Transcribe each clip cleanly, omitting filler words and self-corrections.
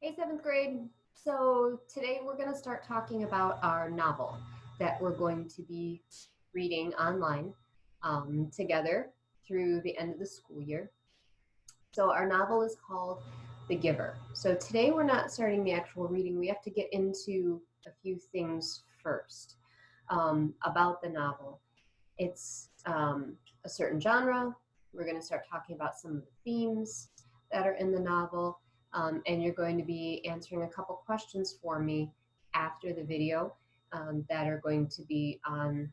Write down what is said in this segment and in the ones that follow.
Hey, seventh grade. So today we're going to start talking about our novel that we're going to be reading online together through the end of the school year. So our novel is called The Giver. So today we're not starting the actual reading. We have to get into a few things first about the novel. It's a certain genre. We're going to start talking about some of the themes that are in the novel. And you're going to be answering a couple questions for me after the video that are going to be on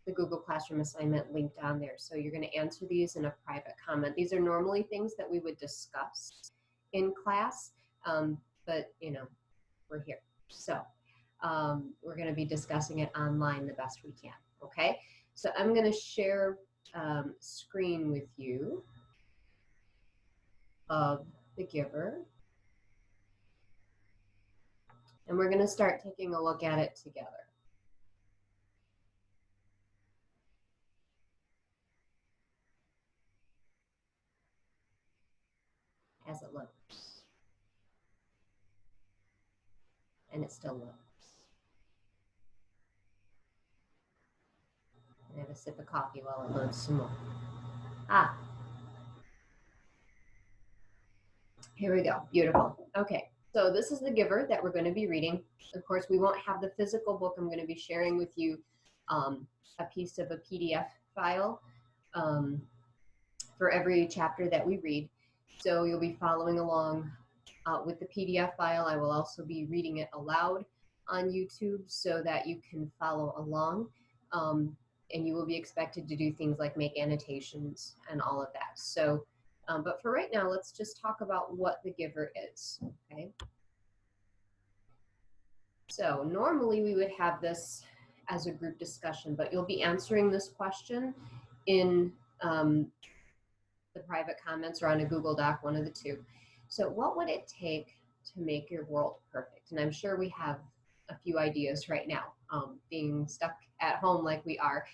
the Google Classroom assignment linked on there. So you're going to answer these in a private comment. These are normally things that we would discuss in class, but we're here. So we're going to be discussing it online the best we can. Okay, so I'm going to share screen with you of The Giver. And we're going to start taking a look at it together. As it loads. And it still loads. I have a sip of coffee while it loads some more. Here we go. Beautiful. Okay, so this is The Giver that we're going to be reading. Of course, we won't have the physical book. I'm going to be sharing with you a piece of a PDF file for every chapter that we read. So you'll be following along with the PDF file. I will also be reading it aloud on YouTube so that you can follow along. And you will be expected to do things like make annotations and all of that. So, but for right now, let's just talk about what The Giver is, okay? So normally we would have this as a group discussion, but you'll be answering this question in the private comments or on a Google Doc, one of the two. So what would it take to make your world perfect? And I'm sure we have a few ideas right now, being stuck at home like we are.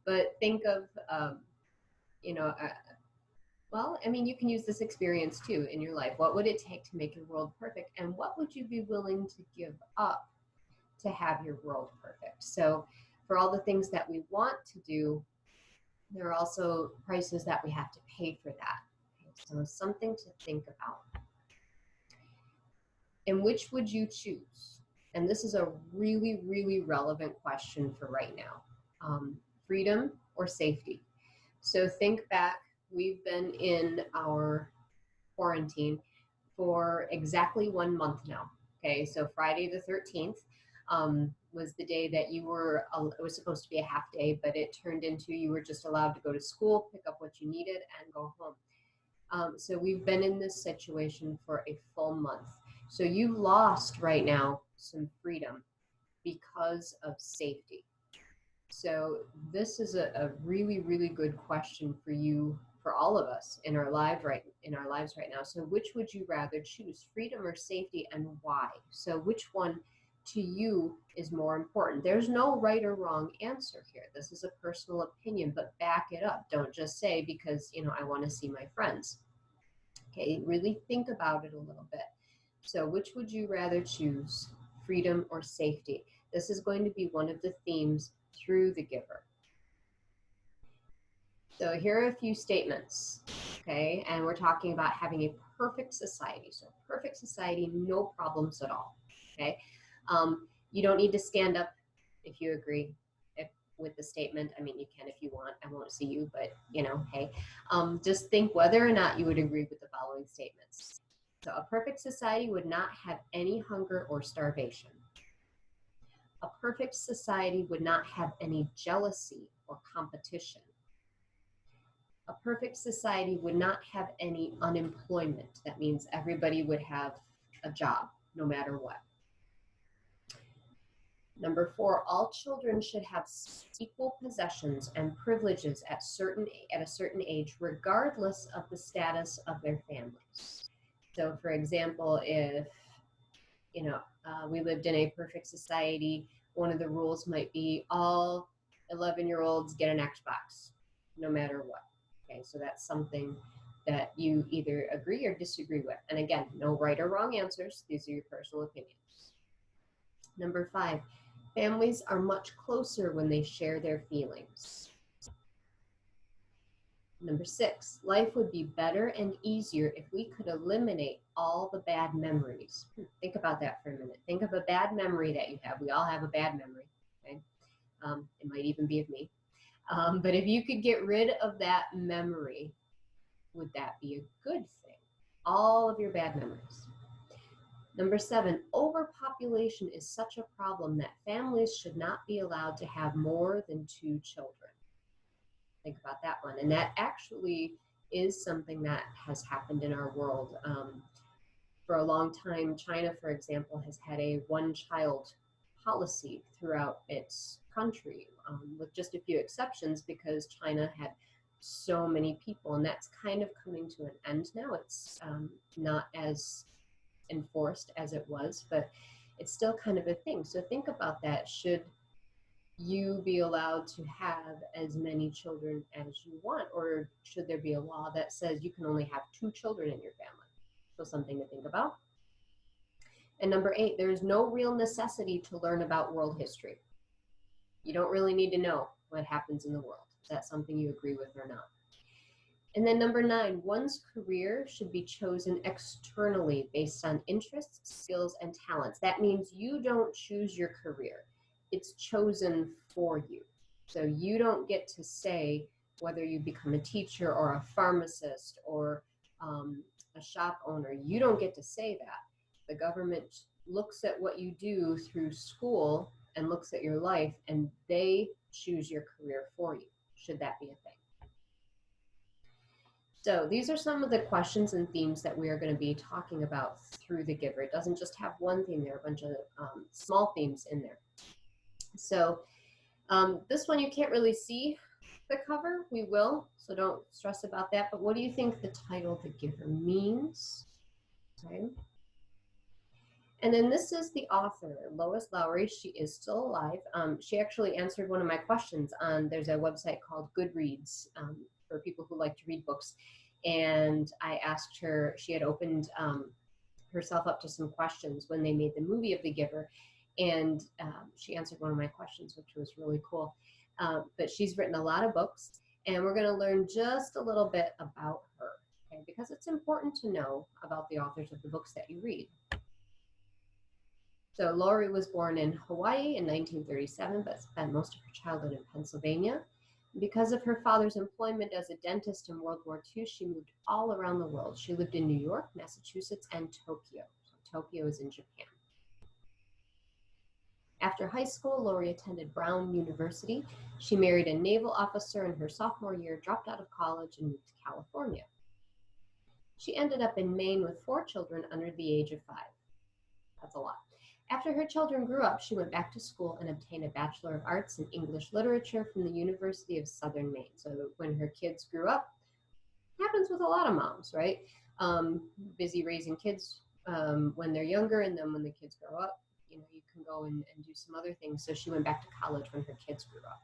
But think of, well, I mean, you can use this experience too in your life. What would it take to make your world perfect? And what would you be willing to give up to have your world perfect? So for all the things that we want to do, there are also prices that we have to pay for that. Okay, so something to think about. And which would you choose? And this is a really, really relevant question for right now. Freedom or safety? So think back, we've been in our quarantine for exactly 1 month now. Okay, so Friday the 13th was the day that you were, it was supposed to be a half day, but it turned into you were just allowed to go to school, pick up what you needed, and go home. So we've been in this situation for a full month. So you've lost right now some freedom because of safety. So this is a really, really good question for you, for all of us in our lives right now. So which would you rather choose, freedom or safety, and why? So which one to you is more important? There's no right or wrong answer here. This is a personal opinion, but back it up. Don't just say because I want to see my friends. Okay, really think about it a little bit. So which would you rather choose, freedom or safety? This is going to be one of the themes through The Giver. So here are a few statements, okay? And we're talking about having a perfect society. So perfect society, no problems at all, okay? You don't need to stand up if you agree with the statement. I mean, you can if you want. I won't see you, but hey. Just think whether or not you would agree with the following statements. So a perfect society would not have any hunger or starvation. A perfect society would not have any jealousy or competition. A perfect society would not have any unemployment. That means everybody would have a job, no matter what. Number 4, all children should have equal possessions and privileges at a certain age, regardless of the status of their families. So, for example, if we lived in a perfect society, one of the rules might be all 11-year-olds get an Xbox, no matter what. Okay, so that's something that you either agree or disagree with. And again, no right or wrong answers. These are your personal opinions. Number 5, families are much closer when they share their feelings. Number 6, life would be better and easier if we could eliminate all the bad memories. Think about that for a minute. Think of a bad memory that you have. We all have a bad memory. Okay? It might even be of me. But if you could get rid of that memory, would that be a good thing? All of your bad memories. Number 7, overpopulation is such a problem that families should not be allowed to have more than 2 children. Think about that one. And that actually is something that has happened in our world. For a long time, China, for example, has had a one-child policy throughout its country, with just a few exceptions because China had so many people, and that's kind of coming to an end now. It's not as enforced as it was, but it's still kind of a thing. So think about that. Should you be allowed to have as many children as you want, or should there be a law that says you can only have 2 children in your family? So something to think about. And number 8, there is no real necessity to learn about world history. You don't really need to know what happens in the world. Is that something you agree with or not? And then number 9, one's career should be chosen externally based on interests, skills, and talents. That means you don't choose your career. It's chosen for you. So you don't get to say whether you become a teacher or a pharmacist or a shop owner. You don't get to say that. The government looks at what you do through school and looks at your life, and they choose your career for you, should that be a thing. So these are some of the questions and themes that we are going to be talking about through The Giver. It doesn't just have one theme, there are a bunch of small themes in there. So this one you can't really see the cover. We will, so don't stress about that. But what do you think the title The Giver means? Okay. And then this is the author, Lois Lowry. She is still alive. She actually answered one of my questions on, there's a website called Goodreads for people who like to read books. And I asked her, she had opened herself up to some questions when they made the movie of The Giver. And she answered one of my questions, which was really cool. But she's written a lot of books, and we're going to learn just a little bit about her, okay? Because it's important to know about the authors of the books that you read. So Lowry was born in Hawaii in 1937, but spent most of her childhood in Pennsylvania. Because of her father's employment as a dentist in World War II, she moved all around the world. She lived in New York, Massachusetts, and Tokyo. So Tokyo is in Japan. After high school, Lowry attended Brown University. She married a naval officer in her sophomore year, dropped out of college, and moved to California. She ended up in Maine with 4 children under the age of 5. That's a lot. After her children grew up, she went back to school and obtained a Bachelor of Arts in English Literature from the University of Southern Maine. So when her kids grew up, happens with a lot of moms, right? Busy raising kids when they're younger, and then when the kids grow up, you know, you can go and do some other things. So she went back to college when her kids grew up.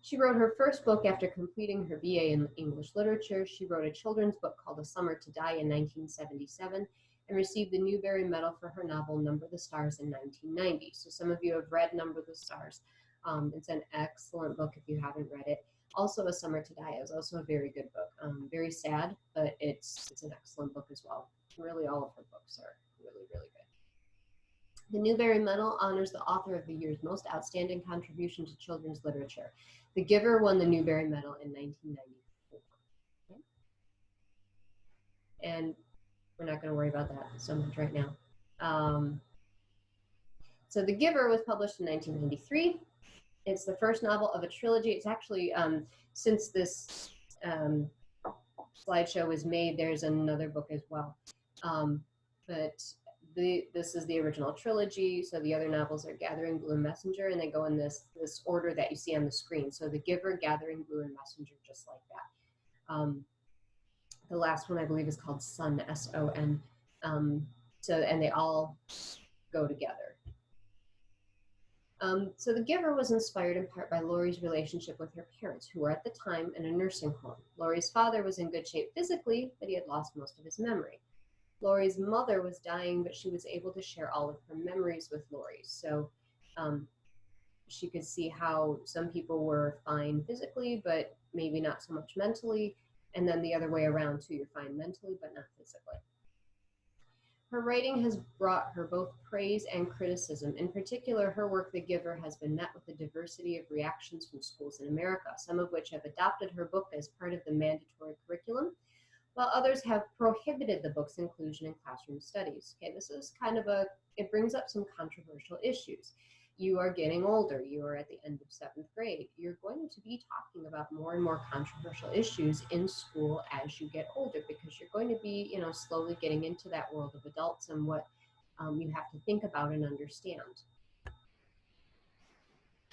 She wrote her first book after completing her BA in English Literature. She wrote a children's book called A Summer to Die in 1977 and received the Newbery Medal for her novel Number the Stars in 1990. So some of you have read Number the Stars. It's an excellent book if you haven't read it. Also, A Summer to Die is also a very good book. Very sad, but it's an excellent book as well. Really, all of her books are really, really good. The Newbery Medal honors the author of the year's most outstanding contribution to children's literature. The Giver won the Newbery Medal in 1994. Okay? And we're not going to worry about that so much right now. So The Giver was published in 1993. It's the first novel of a trilogy. It's actually, since this slideshow was made, there's another book as well. But this is the original trilogy. So the other novels are Gathering Blue and Messenger, and they go in this order that you see on the screen. So The Giver, Gathering Blue, and Messenger, just like that. The last one, I believe, is called Son, S-O-N. And they all go together. So The Giver was inspired in part by Laurie's relationship with her parents, who were at the time in a nursing home. Laurie's father was in good shape physically, but he had lost most of his memory. Laurie's mother was dying, but she was able to share all of her memories with Laurie. So um, she could see how some people were fine physically, but maybe not so much mentally. And then the other way around, too, you're fine mentally, but not physically. Her writing has brought her both praise and criticism. In particular, her work, The Giver, has been met with a diversity of reactions from schools in America, some of which have adopted her book as part of the mandatory curriculum, while others have prohibited the book's inclusion in classroom studies. Okay, this is kind of it brings up some controversial issues. You are getting older, you are at the end of 7th grade. You're going to be talking about more and more controversial issues in school as you get older, because you're going to be, slowly getting into that world of adults and what you have to think about and understand.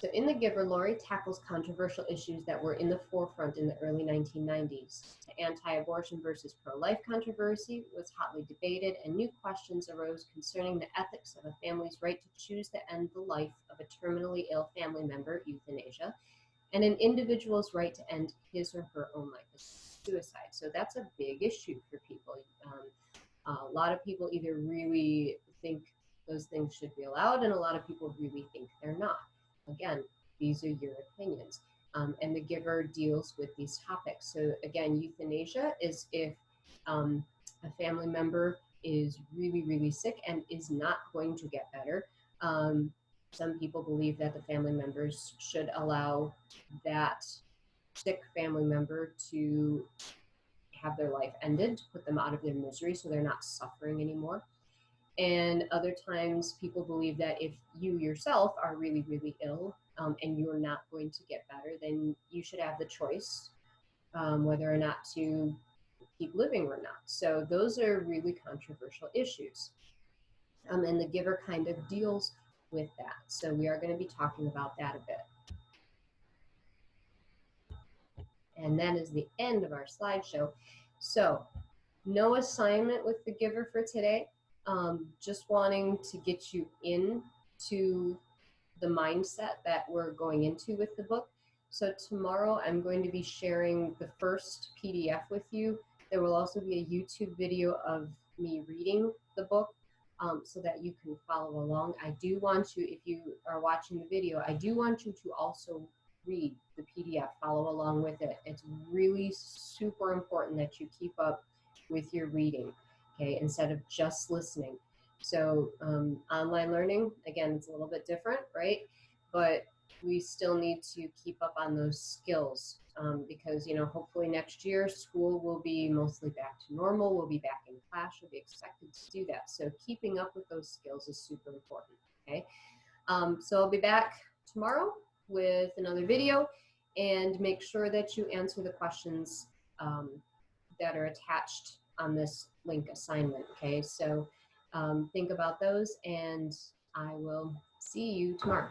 So in The Giver, Laurie tackles controversial issues that were in the forefront in the early 1990s. The anti-abortion versus pro-life controversy was hotly debated, and new questions arose concerning the ethics of a family's right to choose to end the life of a terminally ill family member, euthanasia, and an individual's right to end his or her own life as suicide. So that's a big issue for people. A lot of people either really think those things should be allowed, and a lot of people really think they're not. Again, these are your opinions. And The Giver deals with these topics. So again, euthanasia is if a family member is really, really sick and is not going to get better. Some people believe that the family members should allow that sick family member to have their life ended, to put them out of their misery so they're not suffering anymore. And other times people believe that if you yourself are really, really ill and you're not going to get better, then you should have the choice whether or not to keep living or not. So those are really controversial issues. And The Giver kind of deals with that. So we are going to be talking about that a bit. And that is the end of our slideshow. So no assignment with The Giver for today. Just wanting to get you into the mindset that we're going into with the book. So tomorrow I'm going to be sharing the first PDF with you. There will also be a YouTube video of me reading the book so that you can follow along. I do want you, if you are watching the video, I do want you to also read the PDF, follow along with it. It's really super important that you keep up with your reading, okay, instead of just listening. So online learning, again, it's a little bit different, right? But we still need to keep up on those skills because, hopefully next year school will be mostly back to normal. We'll be back in class. You'll be expected to do that. So keeping up with those skills is super important, okay? So I'll be back tomorrow with another video, and make sure that you answer the questions that are attached on this link assignment, okay? So think about those, and I will see you tomorrow.